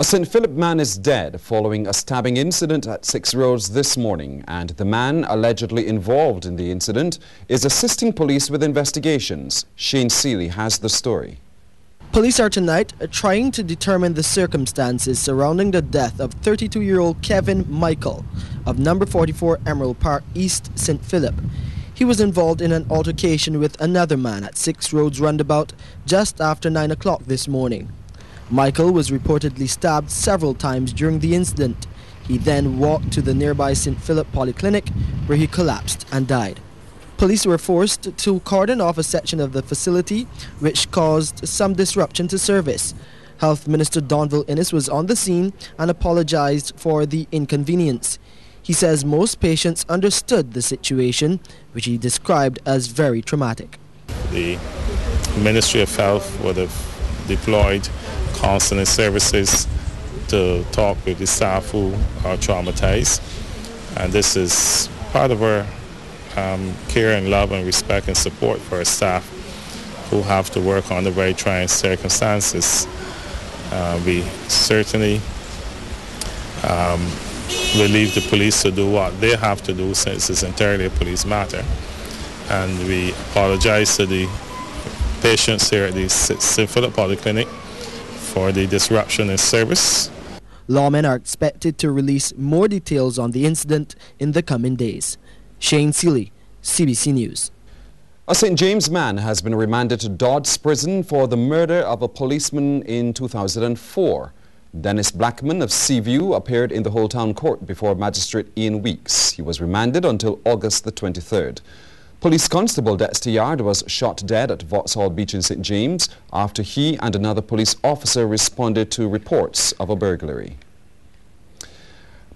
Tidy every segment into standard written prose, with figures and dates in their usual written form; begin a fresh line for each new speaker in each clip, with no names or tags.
A St. Philip man is dead following a stabbing incident at 6 Roads this morning, and the man allegedly involved in the incident is assisting police with investigations. Shane Seeley has the story.
Police are tonight trying to determine the circumstances surrounding the death of 32-year-old Kevin Michael of number 44 Emerald Park East, St. Philip. He was involved in an altercation with another man at 6 Roads roundabout just after 9 o'clock this morning. Michael was reportedly stabbed several times during the incident. He then walked to the nearby St. Philip Polyclinic where he collapsed and died. Police were forced to cordon off a section of the facility, which caused some disruption to service. Health Minister Donville Innes was on the scene and apologized for the inconvenience. He says most patients understood the situation, which he described as very traumatic.
The Ministry of Health would have deployed counseling services to talk with the staff who are traumatized, and this is part of our care and love and respect and support for our staff who have to work under very trying circumstances. We certainly will leave the police to do what they have to do, since it's entirely a police matter, and we apologize to the patients here at the St. Philip Polyclinic for the disruption in service.
Lawmen are expected to release more details on the incident in the coming days. Shane Seeley, CBC News.
A St. James man has been remanded to Dodds Prison for the murder of a policeman in 2004. Dennis Blackman of Seaview appeared in the Whole Town Court before Magistrate Ian Weeks. He was remanded until August the 23rd. Police Constable Dexter Yard was shot dead at Vauxhall Beach in St. James after he and another police officer responded to reports of a burglary.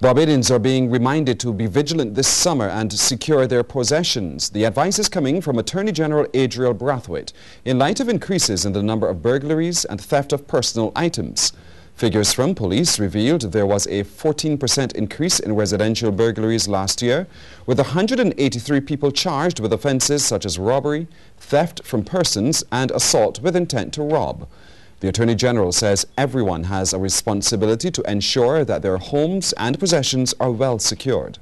Barbadians are being reminded to be vigilant this summer and secure their possessions. The advice is coming from Attorney General Adriel Brathwaite in light of increases in the number of burglaries and theft of personal items. Figures from police revealed there was a 14% increase in residential burglaries last year, with 183 people charged with offences such as robbery, theft from persons and assault with intent to rob. The Attorney General says everyone has a responsibility to ensure that their homes and possessions are well secured.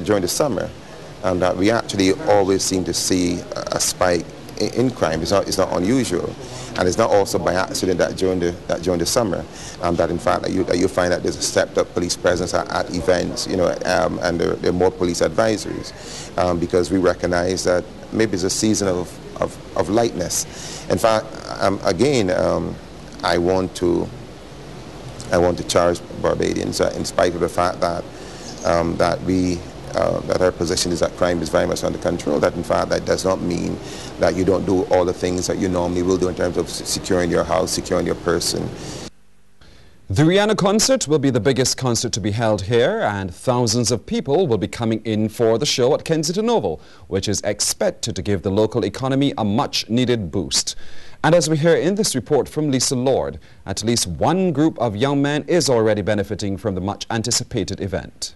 During the summer, we actually always seem to see a spike in crime. It's not unusual, and it's not also by accident that during the summer, that in fact that you find that there's a stepped-up police presence at events, and there are more police advisories, because we recognize that maybe it's a season of lightness. In fact, again, I want to charge Barbadians, in spite of the fact that that our position is that crime is very much under control, that in fact that does not mean that you don't do all the things that you normally will do in terms of securing your house, securing your person.
The Rihanna concert will be the biggest concert to be held here, and thousands of people will be coming in for the show at Kensington Oval, which is expected to give the local economy a much-needed boost. And as we hear in this report from Lisa Lord, at least one group of young men is already benefiting from the much-anticipated event.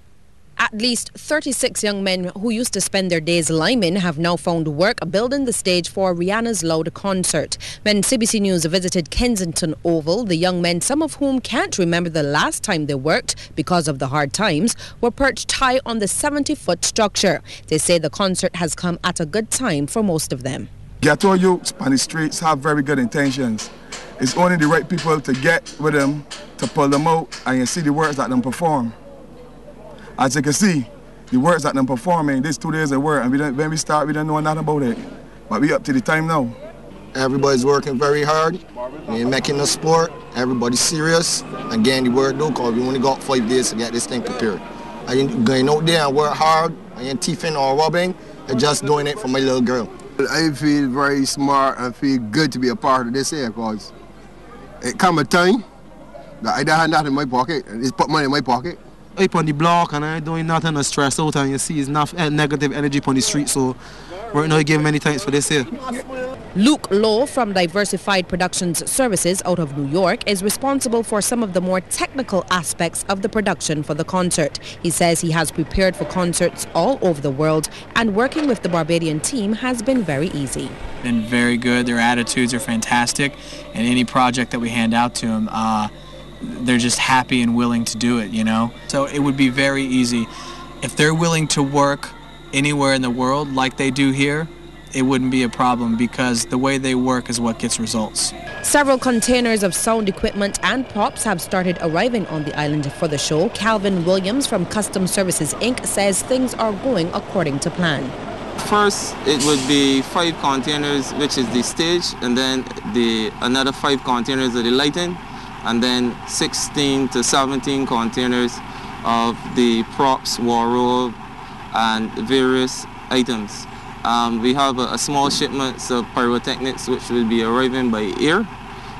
At least 36 young men who used to spend their days liming have now found work building the stage for Rihanna's Loud concert. When CBC News visited Kensington Oval, the young men, some of whom can't remember the last time they worked because of the hard times, were perched high on the 70-foot structure. They say the concert has come at a good time for most of them.
Ghetto youths on the streets have very good intentions. It's only the right people to get with them, to pull them out, and you see the words that them perform. As you can see, the words that them performing, this 2 days of work, and when we start, we don't know nothing about it. But we up to the time now.
Everybody's working very hard. We're making the sport. Everybody's serious and getting the work done, because we only got 5 days to get this thing prepared. I ain't going out there and work hard. I ain't thieving or robbing. I'm just doing it for my little girl.
I feel very smart and feel good to be a part of this here, because it come a time that I don't have nothing in my pocket, and it's put money in my pocket.
Up on the block and I doing nothing, I stress out, and you see it's enough negative energy on the street, so right now I give many thanks for this here.
Luke Lowe from Diversified Productions Services out of New York is responsible for some of the more technical aspects of the production for the concert. He says he has prepared for concerts all over the world, and working with the Barbadian team has been very easy.
Been very good, their attitudes are fantastic, and any project that we hand out to them, they're just happy and willing to do it, you know? So it would be very easy. If they're willing to work anywhere in the world like they do here, it wouldn't be a problem because the way they work is what gets results.
Several containers of sound equipment and props have started arriving on the island for the show. Calvin Williams from Custom Services Inc. says things are going according to plan.
First, it would be 5 containers, which is the stage, and then another 5 containers of the lighting, and then 16 to 17 containers of the props, wardrobe, and various items. We have a small shipment of pyrotechnics which will be arriving by air,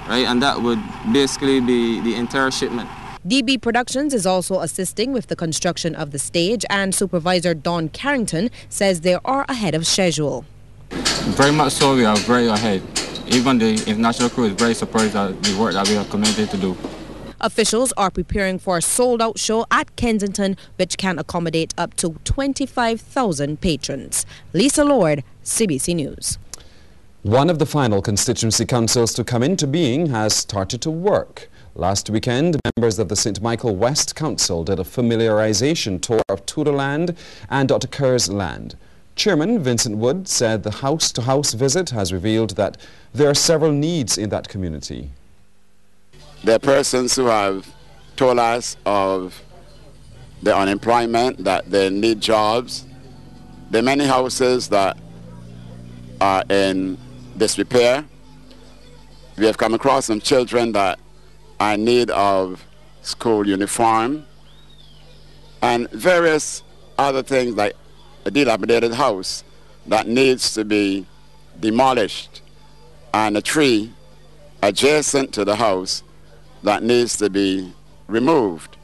right? And that would basically be the entire shipment.
DB Productions is also assisting with the construction of the stage, and Supervisor Don Carrington says they are ahead of schedule.
Very much so, we are very ahead. Even the international crew is very surprised at the work that we are committed to do.
Officials are preparing for a sold-out show at Kensington, which can accommodate up to 25,000 patrons. Lisa Lord, CBC News.
One of the final constituency councils to come into being has started to work. Last weekend, members of the St. Michael West Council did a familiarization tour of Tudor land and Dr. Kerr's land. Chairman Vincent Wood said the house-to-house visit has revealed that there are several needs in that community.
There are persons who have told us of the unemployment, that they need jobs. There are many houses that are in disrepair. We have come across some children that are in need of school uniform and various other things like a dilapidated house that needs to be demolished and a tree adjacent to the house that needs to be removed.